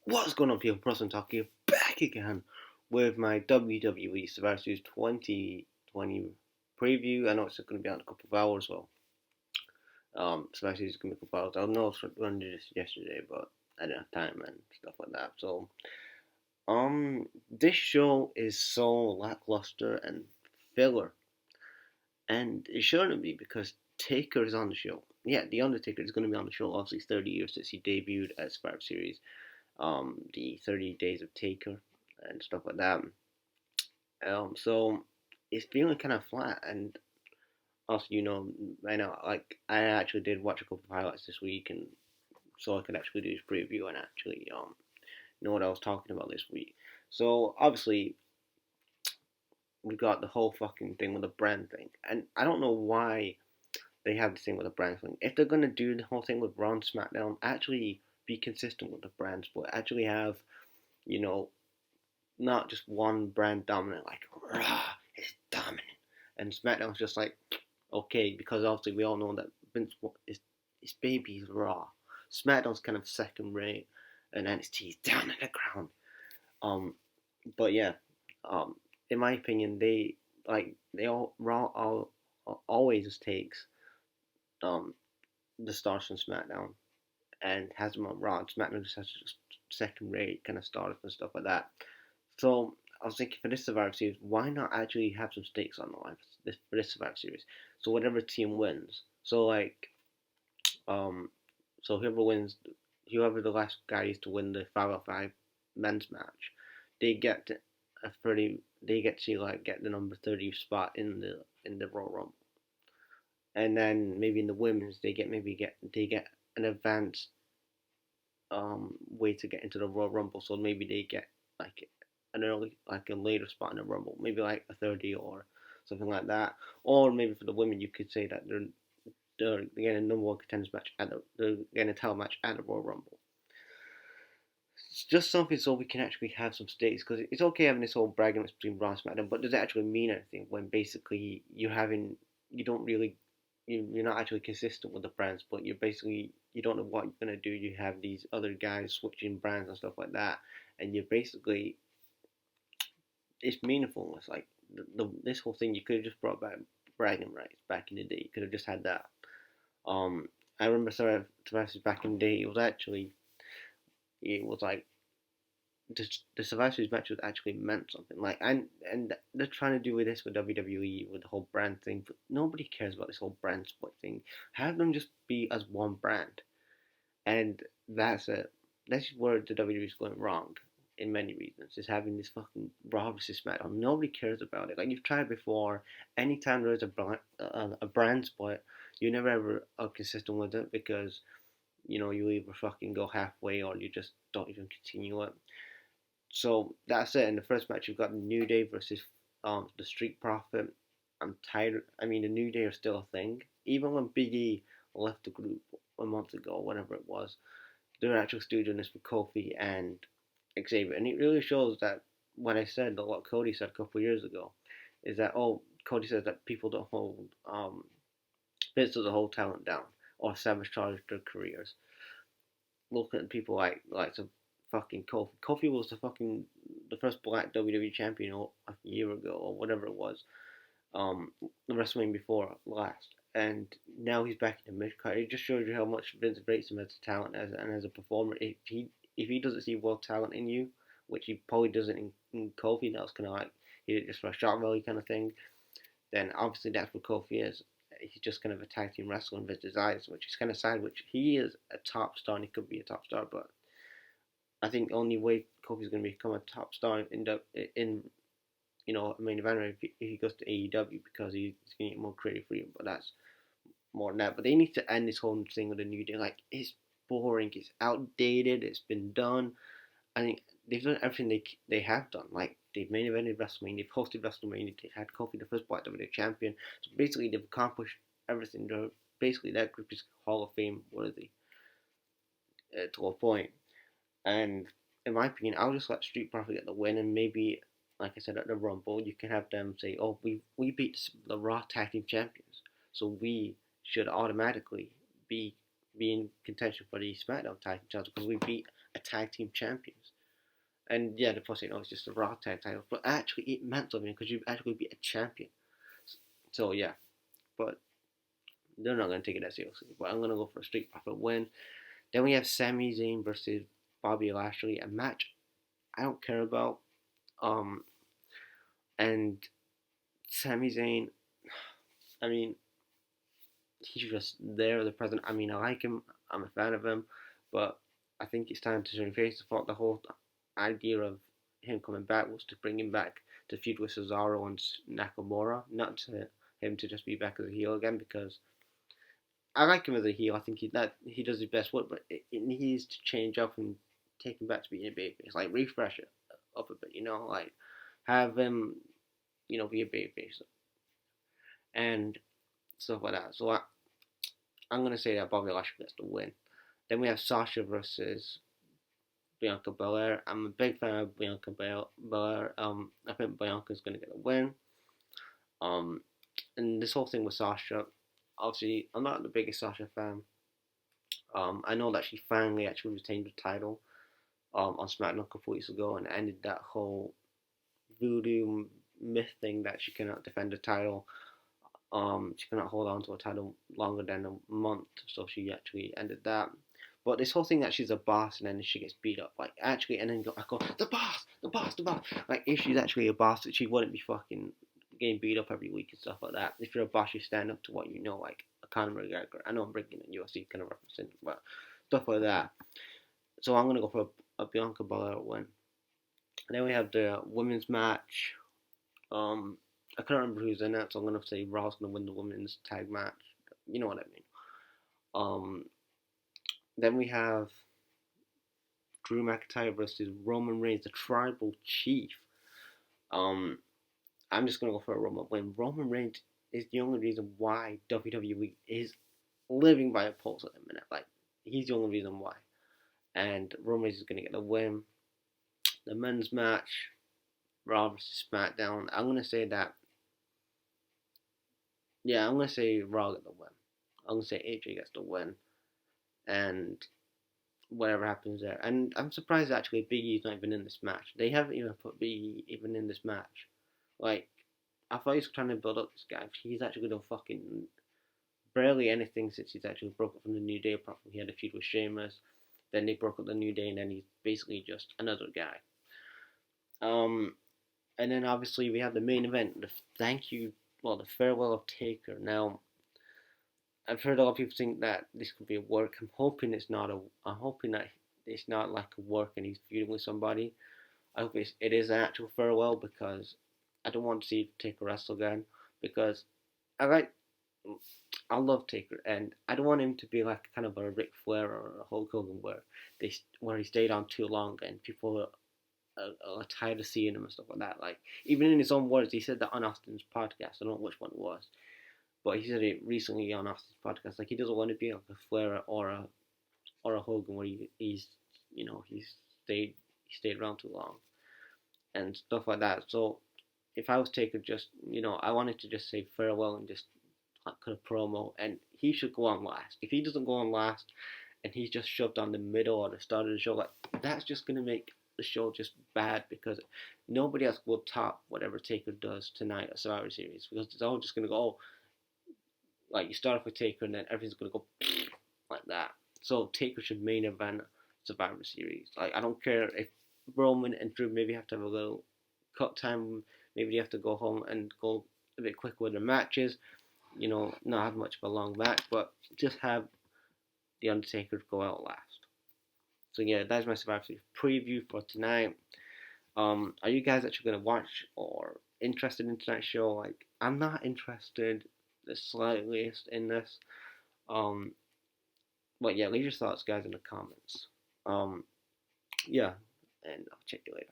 What's going on, people? Preston Talk here, back again with my WWE Survivor Series 2020 preview. I know it's going to be on a couple of hours, so Survivor Series is going to be a couple of hours. I know I was going to do this yesterday, but I didn't have time and stuff like that. So, this show is so lackluster and filler, and it shouldn't be because Taker is on the show. Yeah, The Undertaker is going to be on the show. Obviously, it's 30 years since he debuted at Survivor Series. The 30 Days of Taker and stuff like that. So it's feeling kind of flat, and also, right now, like I actually did watch a couple of highlights this week, and so I could actually do this preview and actually know what I was talking about this week. So obviously, we got the whole fucking thing with the brand thing, and I don't know why they have the thing with the brand thing. If they're gonna do the whole thing with Raw and SmackDown, actually be consistent with the brands, but actually have you know not just one brand dominant, like Raw is dominant, and SmackDown's just like okay, because obviously we all know that Vince is his baby's Raw. SmackDown's kind of second rate, and NXT's down in the ground. Um, but yeah, um, in my opinion, they all Raw always just takes um the stars from SmackDown and has them on Raw. And SmackDown just has just second rate kind of stars and stuff like that. So I was thinking for this Survivor Series, why not actually have some stakes on the line for this Survivor Series? So whatever team wins, so um, so whoever the last guy is to win the 5-on-5 men's match, they get they get to like get the number 30 spot in the Royal Rumble, and then maybe in the women's they get an advanced way to get into the Royal Rumble, so maybe they get like a later spot in the Rumble, maybe like a 30 or something like that. Or maybe for the women, you could say that they're getting a number one contenders match they're getting a title match at the Royal Rumble. It's just something so we can actually have some stakes, because it's okay having this whole bragging between Raw and SmackDown, but does it actually mean anything when basically you don't really you're not actually consistent with the brands, but you don't know what you're gonna do. You have these other guys switching brands and stuff like that, and you're basically it's meaningful. It's like this whole thing you could have just brought back bragging rights back in the day. You could have just had that. Um, I remember Survivor back in the day. It was like the Survivor Series matches actually meant something. Like and they're trying to do with this with WWE with the whole brand thing, but nobody cares about this whole brand split thing. Have them just be as one brand, and that's it. That's where the WWE is going wrong in many reasons. Is having this fucking Raw versus SmackDown. Nobody cares about it. Like you've tried before. Anytime there's a brand split, you never ever are consistent with it because you either fucking go halfway or you just don't even continue it. So that's it. In the first match, you've got the New Day versus the Street Profit. I'm tired. I mean, the New Day are still a thing. Even when Big E left the group a month ago, whatever it was, they're actually still doing this with Kofi and Xavier, and it really shows that what I said, what Cody said a couple of years ago, is that Cody says that people don't hold Vince doesn't hold talent down or sabotage their careers. Look at people like some fucking Kofi. Kofi was the first black WWE champion a year ago or whatever it was. The WrestleMania before last, and now he's back in the mid card. It just shows you how much Vince rates him as a talent and as a performer. If he doesn't see world talent in you, which he probably doesn't in Kofi, that was kind of like he did it just for a shock value kind of thing. Then obviously that's what Kofi is. He's just kind of a tag team wrestler in Vince's eyes, which is kind of sad. Which he is a top star and he could be a top star, but I think the only way Kofi's going to become a top star in a main event if he goes to AEW, because he's going to get more creative freedom. But that's more than that. But they need to end this whole thing with a New Day. Like it's boring, it's outdated, it's been done. I think they've done everything they have done. Like they've main evented WrestleMania, they've hosted WrestleMania, they've had Kofi the first Black WWE champion. So basically, they've accomplished everything. Basically, that group is Hall of Fame worthy to a point. And in my opinion, I'll just let Street Profit get the win, and maybe, like I said, at the Rumble, you can have them say, "Oh, we beat the Raw Tag Team Champions, so we should automatically be in contention for the SmackDown Tag Team titles because we beat a Tag Team Champions." And yeah, the plus, it's just a Raw tag title, but actually it meant something because you actually be a champion. So yeah, but they're not gonna take it that seriously. But I'm gonna go for a Street Profit win. Then we have Sami Zayn versus Bobby Lashley, a match I don't care about. Um, and Sami Zayn, I mean, he's just there, the present. I mean, I like him. I'm a fan of him, but I think it's time to turn face. I thought the whole idea of him coming back was to bring him back to feud with Cesaro and Nakamura, not to him to just be back as a heel again. Because I like him as a heel. I think he does his best work, but it needs to change up and take him back to being a babyface. Like refresh it up a bit, like have him, be a babyface and stuff like that. So I'm gonna say that Bobby Lashley gets the win. Then we have Sasha versus Bianca Belair. I'm a big fan of Bianca Belair. I think Bianca's gonna get a win. Um, and this whole thing with Sasha, obviously, I'm not the biggest Sasha fan. I know that she finally actually retained the title on SmackDown a couple weeks ago and ended that whole voodoo myth thing that she cannot defend the title. She cannot hold on to a title longer than a month, so she actually ended that. But this whole thing that she's a boss and then she gets beat up, like actually, and then I go, the boss, the boss, the boss. Like if she's actually a boss, she wouldn't be fucking getting beat up every week and stuff like that. If you're a boss, you stand up to what you know, like a Conor McGregor. I know I'm bringing in UFC kind of referencing, but stuff like that. So I'm gonna go for a Bianca Belair win. And then we have the women's match. Um, I can't remember who's in it, so I'm gonna say Raw's gonna win the women's tag match. You know what I mean. Um, then we have Drew McIntyre versus Roman Reigns, the Tribal Chief. Um, I'm just gonna go for a Roman win. Roman Reigns is the only reason why WWE is living by a pulse at the minute. Like he's the only reason why. And Roman Reigns is gonna get the win. The men's match, Raw versus SmackDown. I'm gonna say that. Yeah, I'm gonna say Raw gets the win. I'm gonna say AJ gets the win, and whatever happens there. And I'm surprised actually Big E's not even in this match. They haven't even put Big E even in this match. Like, I thought he was trying to build up this guy. He's actually done fucking barely anything since he's actually broke up from the New Day. Apart from he had a feud with Sheamus, then they broke up the New Day, and then he's basically just another guy. Um, and then obviously we have the main event, the farewell of Taker. Now, I've heard a lot of people think that this could be a work. I'm hoping it's not a. I'm hoping that it's not like a work and he's feuding with somebody. I hope it is an actual farewell because I don't want to see Taker wrestle again because I like. I love Taker and I don't want him to be like kind of a Ric Flair or a Hulk Hogan where he stayed on too long and people are tired of seeing him and stuff like that. Like even in his own words, he said that on Austin's podcast. I don't know which one it was, but he said it recently on Austin's podcast. Like he doesn't want to be like a Flair or a Hogan where he's stayed around too long and stuff like that. So if I was Taker, just I wanted to just say farewell and just cut a promo, and he should go on last. If he doesn't go on last, and he's just shoved on the middle or the start of the show, like that's just gonna make the show just bad because nobody else will top whatever Taker does tonight at Survivor Series because it's all just gonna go like you start off with Taker and then everything's gonna go like that. So Taker should main event Survivor Series. Like I don't care if Roman and Drew maybe have to have a little cut time. Maybe they have to go home and go a bit quicker with their matches. Not have much of a long match, but just have the Undertaker go out last. So yeah, that's my Survivor Series preview for tonight. Are you guys actually gonna watch or interested in tonight's show? Like, I'm not interested the slightest in this. Um, but yeah, leave your thoughts, guys, in the comments. Yeah, and I'll check you later.